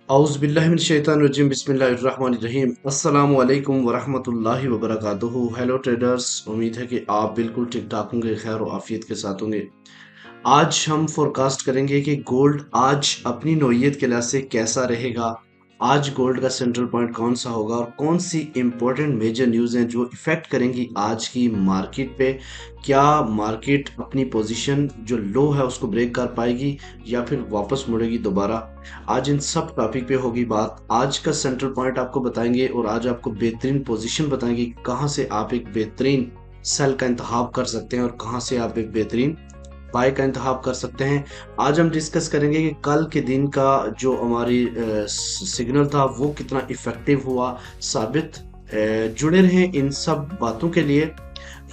औज़ुबिल्लाहिमिनश्शैतानिर्रजीम बिस्मिल्लाहिर्रहमानिर्रहीम अस्सलामु अलैकुम वरहमतुल्लाहि वबरकातुहू। हेलो ट्रेडर्स, उम्मीद है कि आप बिल्कुल ठीक ठाक होंगे, खैर और आफियत के साथ होंगे। आज हम फोरकास्ट करेंगे कि गोल्ड आज अपनी नौयत के लिहाज से कैसा रहेगा। आज गोल्ड का सेंट्रल पॉइंट कौन सा होगा और कौन सी इंपॉर्टेंट मेजर न्यूज़ हैं जो इफेक्ट करेंगी आज की मार्केट पे। क्या मार्केट अपनी पोजीशन जो लो है उसको ब्रेक कर पाएगी या फिर वापस मुड़ेगी दोबारा। आज इन सब टॉपिक पे होगी बात। आज का सेंट्रल पॉइंट आपको बताएंगे और आज आपको बेहतरीन पोजीशन बताएंगे कि कहाँ से आप एक बेहतरीन सेल का इंतखाब कर सकते हैं और कहाँ से आप एक बेहतरीन बाय का इंतखाब कर सकते हैं। आज हम डिस्कस करेंगे कि कल के दिन का जो हमारी सिग्नल था वो कितना इफेक्टिव हुआ साबित। जुड़े रहें इन सब बातों के लिए,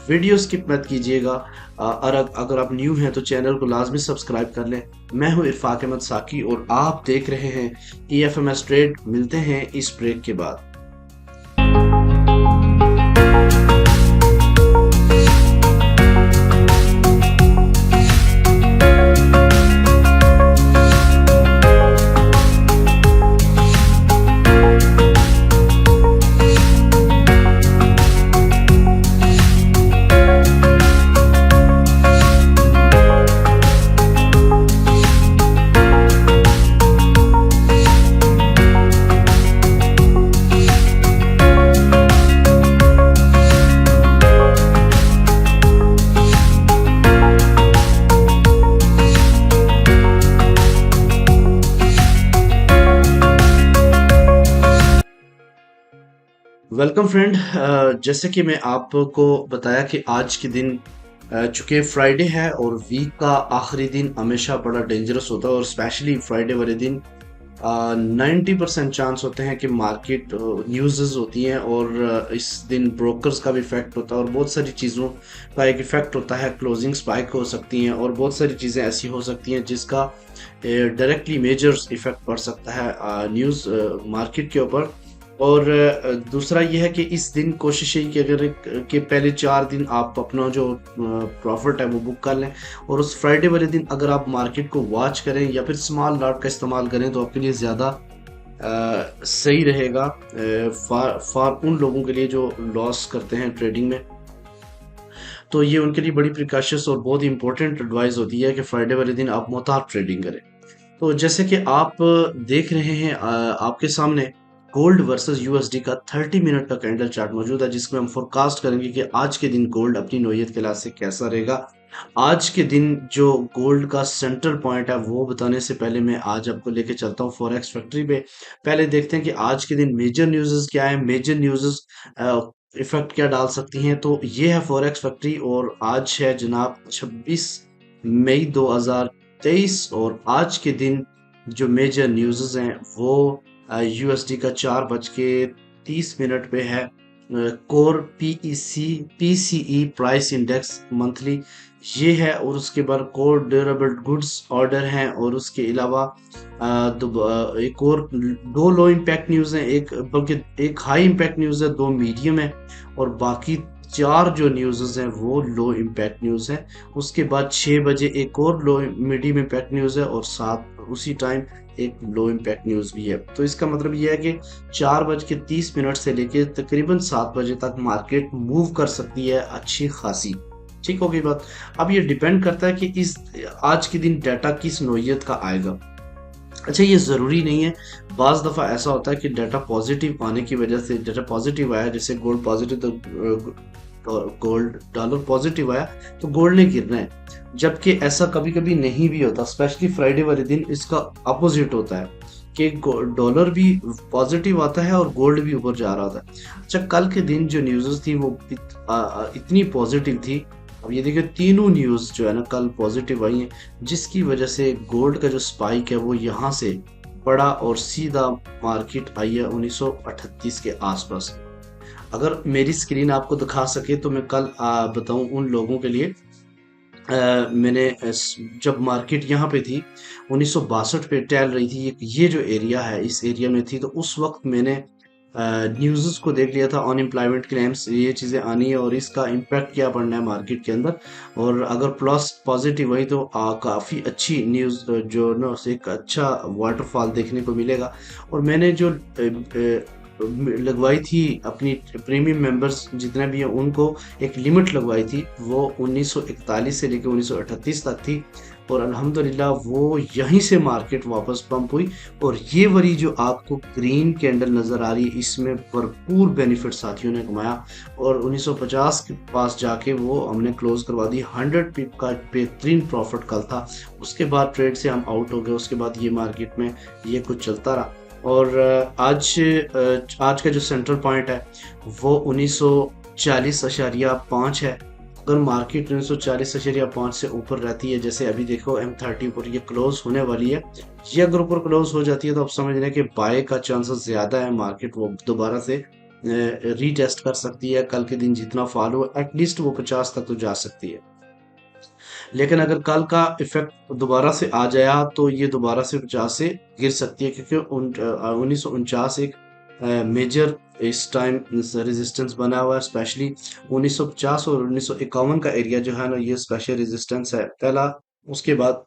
वीडियो स्किप मत कीजिएगा। और अगर आप न्यू हैं तो चैनल को लाजमी सब्सक्राइब कर लें। मैं हूं इरफाक अहमद साकी और आप देख रहे हैं EFMS ट्रेड। मिलते हैं इस ब्रेक के बाद। Welcome friend. जैसे कि मैं आपको बताया कि आज के दिन चूंकि फ्राइडे है और वीक का आखिरी दिन हमेशा बड़ा डेंजरस होता है और स्पेशली फ्राइडे वाले दिन 90% चांस होते हैं कि मार्केट न्यूज़ होती हैं और इस दिन ब्रोकर्स का भी इफेक्ट होता है और बहुत सारी चीज़ों का एक इफेक्ट होता है। क्लोजिंग स्पाइक हो सकती हैं और बहुत सारी चीज़ें ऐसी हो सकती हैं जिसका डायरेक्टली मेजर इफेक्ट पड़ सकता है न्यूज़ मार्केट के ऊपर। और दूसरा ये है कि इस दिन कोशिश है कि अगर कि पहले 4 दिन आप अपना जो प्रॉफिट है वो बुक कर लें और उस फ्राइडे वाले दिन अगर आप मार्केट को वॉच करें या फिर स्मॉल लॉट का इस्तेमाल करें तो आपके लिए ज़्यादा सही रहेगा। फॉर उन लोगों के लिए जो लॉस करते हैं ट्रेडिंग में, तो ये उनके लिए बड़ी प्रिकॉशंस और बहुत इंपॉर्टेंट एडवाइस होती है कि फ्राइडे वाले दिन आप मुहतात ट्रेडिंग करें। तो जैसे कि आप देख रहे हैं आपके सामने गोल्ड वर्सेस यूएसडी का 30 मिनट का कैंडल चार्ट मौजूद है जिसमें हम फोरकास्ट करेंगे कि आज के दिन गोल्ड अपनी नौयत के लिहाज से कैसा रहेगा। आज के दिन जो गोल्ड का सेंट्रल पॉइंट है वो बताने से पहले मैं आज आपको लेके चलता हूँ फॉरेक्स फैक्ट्री पे। पहले देखते हैं कि आज के दिन मेजर न्यूज़ क्या है, मेजर न्यूज़ इफेक्ट क्या डाल सकती हैं। तो ये है फॉरेक्स फैक्ट्री और आज है जनाब 26 मई 2023 और आज के दिन जो मेजर न्यूज़ हैं वो यूएसडी का 4:30 पे है। Core PCE price index monthly ये है और उसके बाद कोर ड्यूरेबल गुड्स ऑर्डर हैं और उसके अलावा एक और दो लो इम्पैक्ट न्यूज़ हैं, एक बल्कि एक हाई इम्पैक्ट न्यूज़ है, दो मीडियम है और बाकी 4 जो न्यूज़ हैं वो लो इम्पैक्ट न्यूज़ हैं। उसके बाद 6 बजे एक और लो मीडियम इम्पैक्ट न्यूज़ है और साथ उसी टाइम एक लो इम्पैक्ट न्यूज़ भी है। तो इसका मतलब ये है कि 4:30 से लेके तकरीबन 7 बजे तक मार्केट मूव कर सकती है अच्छी खासी। ठीक होगी बात। अब ये डिपेंड करता है कि इस आज के दिन डाटा किस नौयत का आएगा। अच्छा, ये ज़रूरी नहीं है। बाज़ दफ़ा ऐसा होता है कि डाटा पॉजिटिव आने की वजह से, डाटा पॉजिटिव आया जैसे गोल्ड पॉजिटिव तो गोल्ड डॉलर पॉजिटिव आया तो गोल्ड ने गिरना है, जबकि ऐसा कभी कभी नहीं भी होता। स्पेशली फ्राइडे वाले दिन इसका अपोजिट होता है कि डॉलर भी पॉजिटिव आता है और गोल्ड भी ऊपर जा रहा था। अच्छा, कल के दिन जो न्यूज़ थी वो इतनी पॉजिटिव थी। अब ये देखिए तीनों न्यूज़ जो है ना कल पॉजिटिव आई हैं जिसकी वजह से गोल्ड का जो स्पाइक है वो यहाँ से पड़ा और सीधा मार्केट आई है 1938 के आसपास। अगर मेरी स्क्रीन आपको दिखा सके तो मैं कल बताऊं उन लोगों के लिए। मैंने जब मार्केट यहाँ पे थी 1962 पे टहल रही थी, ये जो एरिया है इस एरिया में थी, तो उस वक्त मैंने न्यूज़ को देख लिया था, अनएम्प्लॉयमेंट क्लेम्स ये चीज़ें आनी है और इसका इम्पैक्ट क्या पड़ना है मार्केट के अंदर। और अगर प्लस पॉजिटिव वही तो काफ़ी अच्छी न्यूज़ जो ना उसे एक अच्छा वाटरफॉल देखने को मिलेगा। और मैंने जो लगवाई थी अपनी प्रीमियम मेंबर्स जितने भी हैं उनको एक लिमिट लगवाई थी, वो 1941 से लेकर 1938 तक थी। और अल्हम्दुलिल्लाह वो यहीं से मार्केट वापस पंप हुई। और ये वाली जो आपको ग्रीन कैंडल नज़र आ रही है इसमें भरपूर बेनिफिट साथियों ने कमाया। और 1950 के पास जाके वो हमने क्लोज करवा दी। 100 पिप का बेहतरीन प्रॉफिट कल था। उसके बाद ट्रेड से हम आउट हो गए। उसके बाद ये मार्केट में ये कुछ चलता रहा। और आज का जो सेंट्रल पॉइंट है वो 1940.5 है। अगर मार्केट 1940.5 से ऊपर रहती है, जैसे अभी देखो M30 पर ये क्लोज होने वाली है, ये अगर ऊपर क्लोज हो जाती है तो आप समझ लें कि बाय का चांसेस ज्यादा है। मार्केट वो दोबारा से रीटेस्ट कर सकती है। कल के दिन जितना फॉल हो एटलीस्ट वो 50 तक तो जा सकती है। लेकिन अगर कल का इफेक्ट दोबारा से आ जाया तो ये दोबारा से 50 से गिर सकती है, क्योंकि 1949 एक मेजर इस टाइम रेजिस्टेंस बना हुआ है। स्पेशली 1950 और 1951 का एरिया जो है ना ये स्पेशल रेजिस्टेंस है पहला। उसके बाद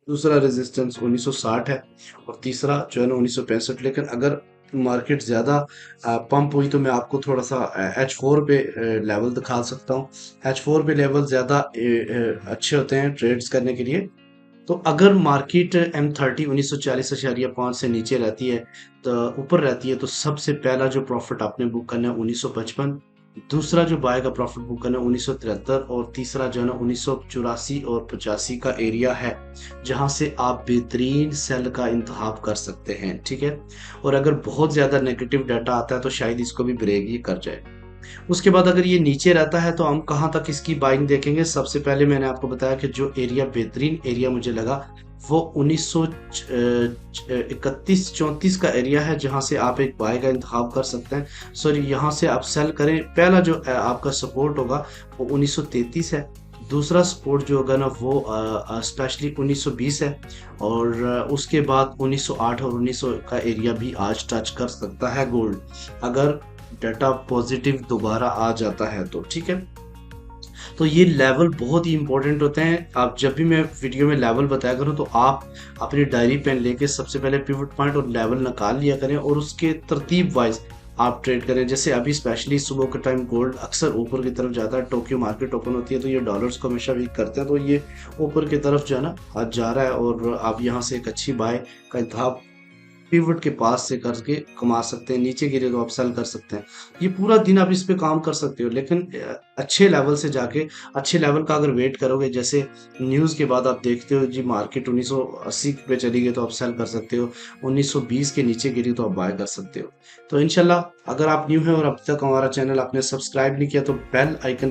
दूसरा रेजिस्टेंस 1960 है और तीसरा जो है ना 1965। लेकिन अगर मार्केट ज़्यादा पंप हुई तो मैं आपको थोड़ा सा H4 पे लेवल दिखा सकता हूँ। H4 पे लेवल ज़्यादा अच्छे होते हैं ट्रेड्स करने के लिए। तो अगर मार्केट M30 1940.5 से नीचे रहती है तो ऊपर रहती है तो सबसे पहला जो प्रॉफिट आपने बुक करना है 1955। दूसरा जो बाय का प्रॉफिट बुक करना है 1973। और तीसरा जो है ना 1984 और 85 का एरिया है जहां से आप बेहतरीन सेल का इंतखाब कर सकते हैं। ठीक है। और अगर बहुत ज्यादा नेगेटिव डाटा आता है तो शायद इसको भी ब्रेक ही कर जाए। उसके बाद अगर ये नीचे रहता है तो हम कहाँ तक इसकी बाइंग देखेंगे। सबसे पहले मैंने आपको बताया कि जो एरिया बेहतरीन एरिया मुझे लगा वो 1931-34 का एरिया है जहां से आप एक बाय का इंतखाब कर सकते हैं। सॉरी, यहाँ से आप सेल करें। पहला जो आपका सपोर्ट होगा वो 1933 है। दूसरा सपोर्ट जो होगा ना वो स्पेशली 1920 है। और उसके बाद 1908 और 1900 का एरिया भी आज टच कर सकता है गोल्ड, अगर डाटा पॉजिटिव दोबारा आ जाता है तो। ठीक है। तो ये लेवल बहुत ही इंपॉर्टेंट होते हैं। आप जब भी मैं वीडियो में लेवल बताया करूँ तो आप अपनी डायरी पेन लेके सबसे पहले पिवट पॉइंट और लेवल निकाल लिया करें और उसके तरतीब वाइज आप ट्रेड करें। जैसे अभी स्पेशली सुबह के टाइम गोल्ड अक्सर ऊपर की तरफ जाता है। टोक्यो मार्केट ओपन होती है तो ये डॉलर्स को हमेशा वीक करते हैं, तो ये ऊपर की तरफ जो है ना आज जा रहा है और आप यहाँ से एक अच्छी बाय का इंतखाब पिवट के पास से करके कमा सकते हैं। नीचे गिरे तो आप सेल कर सकते हैं। ये पूरा दिन आप इस पे काम कर सकते हो, लेकिन अच्छे लेवल से जाके अच्छे लेवल का अगर वेट करोगे, जैसे न्यूज़ के बाद आप देखते हो जी मार्केट 1980 पे चली गई तो आप सेल कर सकते हो, 1920 के नीचे गिरी तो आप बाय कर सकते हो। तो इनशाला अगर आप न्यू हैं और अब तक हमारा चैनल आपने सब्सक्राइब नहीं किया तो बेल आइकन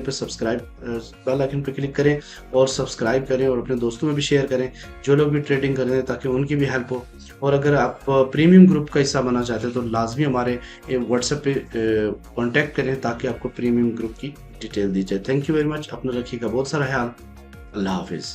पे क्लिक करें और सब्सक्राइब करें और अपने दोस्तों में भी शेयर करें जो लोग भी ट्रेडिंग कर रहे हैं, ताकि उनकी भी हेल्प हो। और अगर आप प्रीमियम ग्रुप का हिस्सा बनना चाहते हैं तो लाजमी हमारे व्हाट्सएप पे कांटेक्ट करें ताकि आपको प्रीमियम ग्रुप की डिटेल दी जाए। Thank you very much. अपना रखिएगा बहुत सारा ख्याल। अल्लाह हाफिज़।